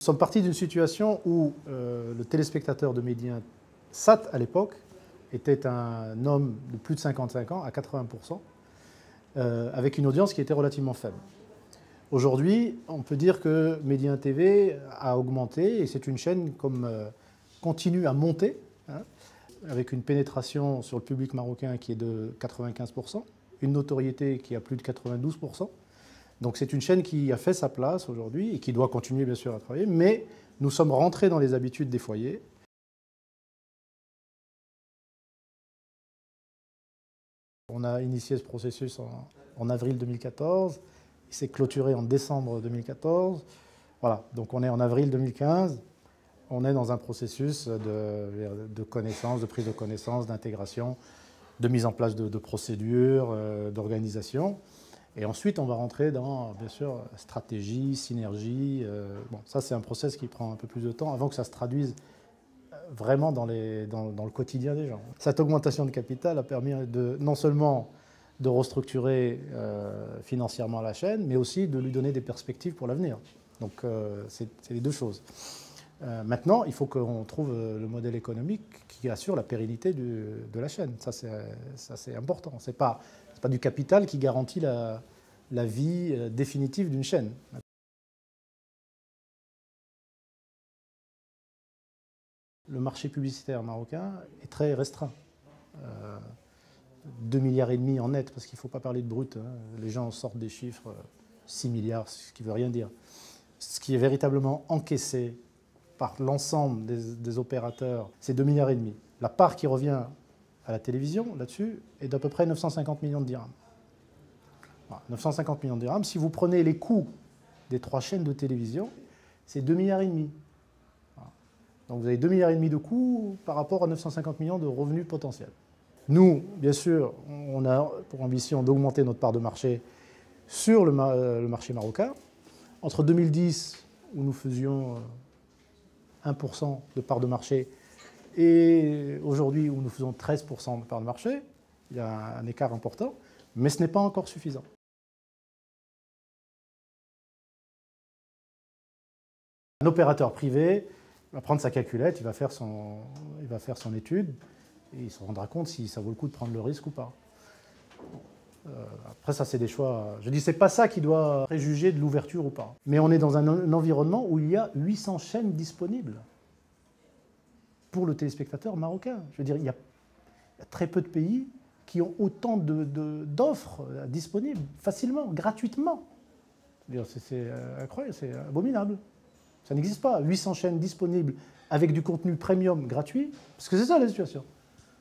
Nous sommes partis d'une situation où le téléspectateur de Mediasat, à l'époque, était un homme de plus de 55 ans, à 80%, avec une audience qui était relativement faible. Aujourd'hui, on peut dire que Média TV a augmenté et c'est une chaîne qui continue à monter, hein, avec une pénétration sur le public marocain qui est de 95%, une notoriété qui a plus de 92%. Donc c'est une chaîne qui a fait sa place aujourd'hui et qui doit continuer bien sûr à travailler, mais nous sommes rentrés dans les habitudes des foyers. On a initié ce processus en avril 2014, il s'est clôturé en décembre 2014. Voilà, donc on est en avril 2015, on est dans un processus de connaissance, de prise de connaissance, d'intégration, de mise en place de procédures, d'organisation. Et ensuite, on va rentrer dans, bien sûr, stratégie, synergie. Bon, ça, c'est un process qui prend un peu plus de temps avant que ça se traduise vraiment dans le quotidien des gens. Cette augmentation de capital a permis non seulement de restructurer financièrement la chaîne, mais aussi de lui donner des perspectives pour l'avenir. Donc, c'est les deux choses. Maintenant, il faut qu'on trouve le modèle économique qui assure la pérennité de la chaîne. Ça, c'est important. C'est pas du capital qui garantit la vie définitive d'une chaîne. Le marché publicitaire marocain est très restreint. 2,5 milliards en net, parce qu'il ne faut pas parler de brut. Hein. Les gens sortent des chiffres 6 milliards, ce qui ne veut rien dire. Ce qui est véritablement encaissé par l'ensemble des opérateurs, c'est 2,5 milliards. La part qui revient à la télévision, là-dessus, est d'à peu près 950 millions de dirhams. Voilà, 950 millions de dirhams. Si vous prenez les coûts des 3 chaînes de télévision, c'est 2,5 milliards. Voilà. Donc vous avez 2,5 milliards de coûts par rapport à 950 millions de revenus potentiels. Nous, bien sûr, on a pour ambition d'augmenter notre part de marché sur le marché marocain. Entre 2010, où nous faisions 1% de part de marché, et aujourd'hui, où nous faisons 13% de part de marché, il y a un écart important, mais ce n'est pas encore suffisant. Un opérateur privé va prendre sa calculette, il va faire son étude, et il se rendra compte si ça vaut le coup de prendre le risque ou pas. Après, ça, c'est des choix. Je dis, c'est pas ça qui doit préjuger de l'ouverture ou pas. Mais on est dans un environnement où il y a 800 chaînes disponibles pour le téléspectateur marocain. Je veux dire, il y a très peu de pays qui ont autant d'offres disponibles, facilement, gratuitement. C'est incroyable, c'est abominable. Ça n'existe pas. 800 chaînes disponibles avec du contenu premium gratuit, parce que c'est ça la situation.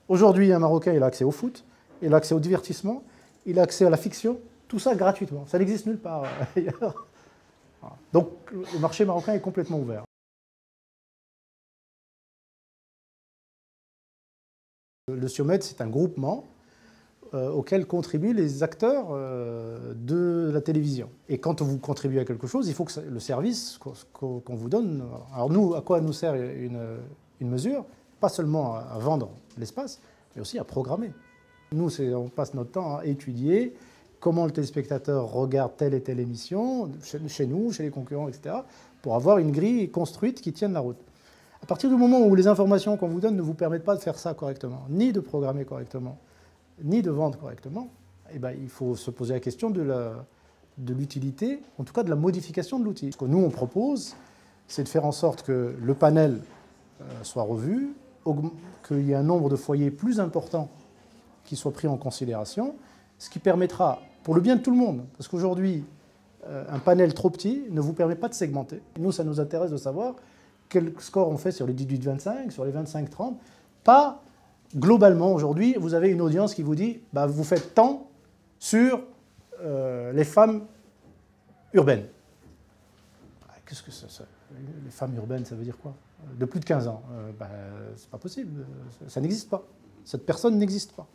Aujourd'hui, un Marocain, il a accès au foot, il a accès au divertissement, il a accès à la fiction, tout ça gratuitement. Ça n'existe nulle part ailleurs. Donc, le marché marocain est complètement ouvert. Le SIOMED, c'est un groupement auquel contribuent les acteurs de la télévision. Et quand vous contribuez à quelque chose, il faut que le service qu'on vous donne... Alors nous, à quoi nous sert une mesure? Pas seulement à vendre l'espace, mais aussi à programmer. Nous, on passe notre temps à étudier comment le téléspectateur regarde telle et telle émission, chez nous, chez les concurrents, etc., pour avoir une grille construite qui tienne la route. À partir du moment où les informations qu'on vous donne ne vous permettent pas de faire ça correctement, ni de programmer correctement, ni de vendre correctement, eh ben, il faut se poser la question de l'utilité, en tout cas de la modification de l'outil. Ce que nous, on propose, c'est de faire en sorte que le panel soit revu, qu'il y ait un nombre de foyers plus important qui soit pris en considération, ce qui permettra, pour le bien de tout le monde, parce qu'aujourd'hui, un panel trop petit ne vous permet pas de segmenter. Nous, ça nous intéresse de savoir quel score on fait sur les 18-25, sur les 25-30, pas globalement aujourd'hui, vous avez une audience qui vous dit bah, vous faites tant sur les femmes urbaines. Qu'est-ce que c'est? Les femmes urbaines, ça veut dire quoi? De plus de 15 ans. Bah, c'est pas possible, ça n'existe pas. Cette personne n'existe pas.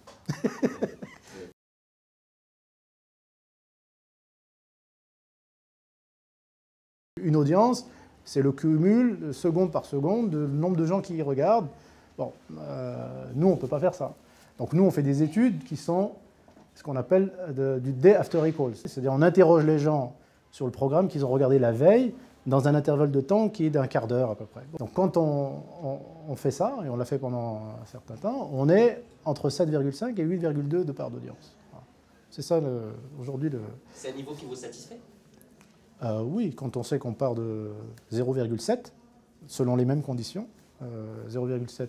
Une audience, c'est le cumul, seconde par seconde, du nombre de gens qui y regardent. Bon, nous, on ne peut pas faire ça. Donc nous, on fait des études qui sont ce qu'on appelle du day after recall. C'est-à-dire on interroge les gens sur le programme qu'ils ont regardé la veille dans un intervalle de temps qui est d'un quart d'heure à peu près. Donc quand on fait ça, et on l'a fait pendant un certain temps, on est entre 7,5 et 8,2 de part d'audience. Voilà. C'est ça aujourd'hui le... C'est un niveau qui vous satisfait? Oui, quand on sait qu'on part de 0,7, selon les mêmes conditions, 0,7,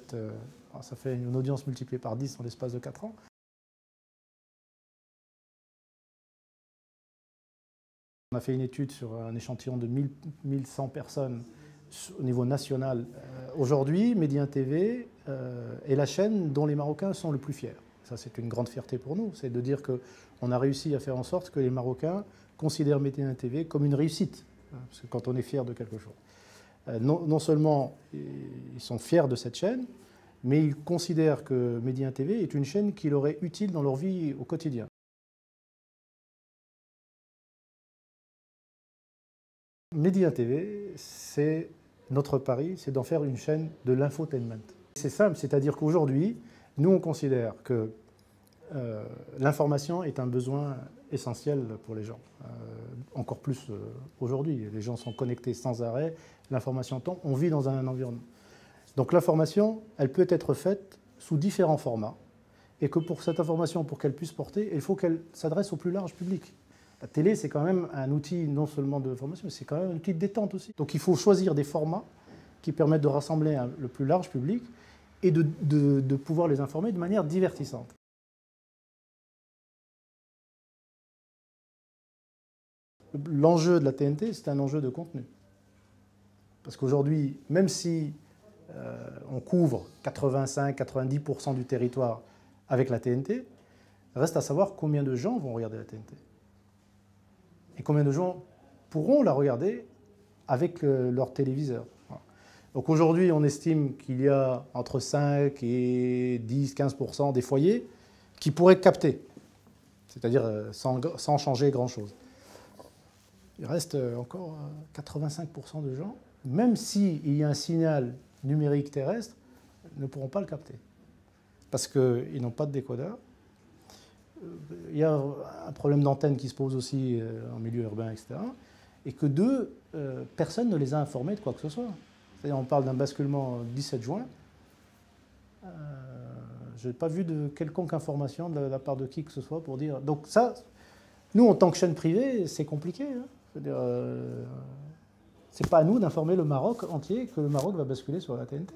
ça fait une audience multipliée par 10 en l'espace de 4 ans. On a fait une étude sur un échantillon de 1100 personnes au niveau national. Aujourd'hui, Média TV est la chaîne dont les Marocains sont le plus fiers. Ça, c'est une grande fierté pour nous. C'est de dire qu'on a réussi à faire en sorte que les Marocains considèrent Média TV comme une réussite. Parce que quand on est fier de quelque chose. Non seulement ils sont fiers de cette chaîne, mais ils considèrent que Média TV est une chaîne qui leur est utile dans leur vie au quotidien. Média TV, c'est notre pari, c'est d'en faire une chaîne de l'infotainment. C'est simple, c'est-à-dire qu'aujourd'hui, nous on considère que l'information est un besoin essentiel pour les gens. Encore plus aujourd'hui, les gens sont connectés sans arrêt, l'information tombe, on vit dans un environnement. Donc l'information, elle peut être faite sous différents formats, et que pour cette information, pour qu'elle puisse porter, il faut qu'elle s'adresse au plus large public. La télé, c'est quand même un outil non seulement de formation, mais c'est quand même un outil de détente aussi. Donc il faut choisir des formats qui permettent de rassembler le plus large public et de pouvoir les informer de manière divertissante. L'enjeu de la TNT, c'est un enjeu de contenu. Parce qu'aujourd'hui, même si on couvre 85-90% du territoire avec la TNT, reste à savoir combien de gens vont regarder la TNT. Et combien de gens pourront la regarder avec leur téléviseur. Voilà. Donc aujourd'hui, on estime qu'il y a entre 5 et 10-15% des foyers qui pourraient capter, c'est-à-dire sans changer grand-chose. Il reste encore 85% de gens, même s'il y a un signal numérique terrestre, ne pourront pas le capter. Parce qu'ils n'ont pas de décodeur. Il y a un problème d'antenne qui se pose aussi en milieu urbain, etc. Et que personne ne les a informés de quoi que ce soit. C'est-à-dire, on parle d'un basculement le 17 juin. Je n'ai pas vu de quelconque information de la part de qui que ce soit pour dire... Donc ça, nous, en tant que chaîne privée, c'est compliqué. Hein. C'est-à-dire, c'est pas à nous d'informer le Maroc entier que le Maroc va basculer sur la TNT.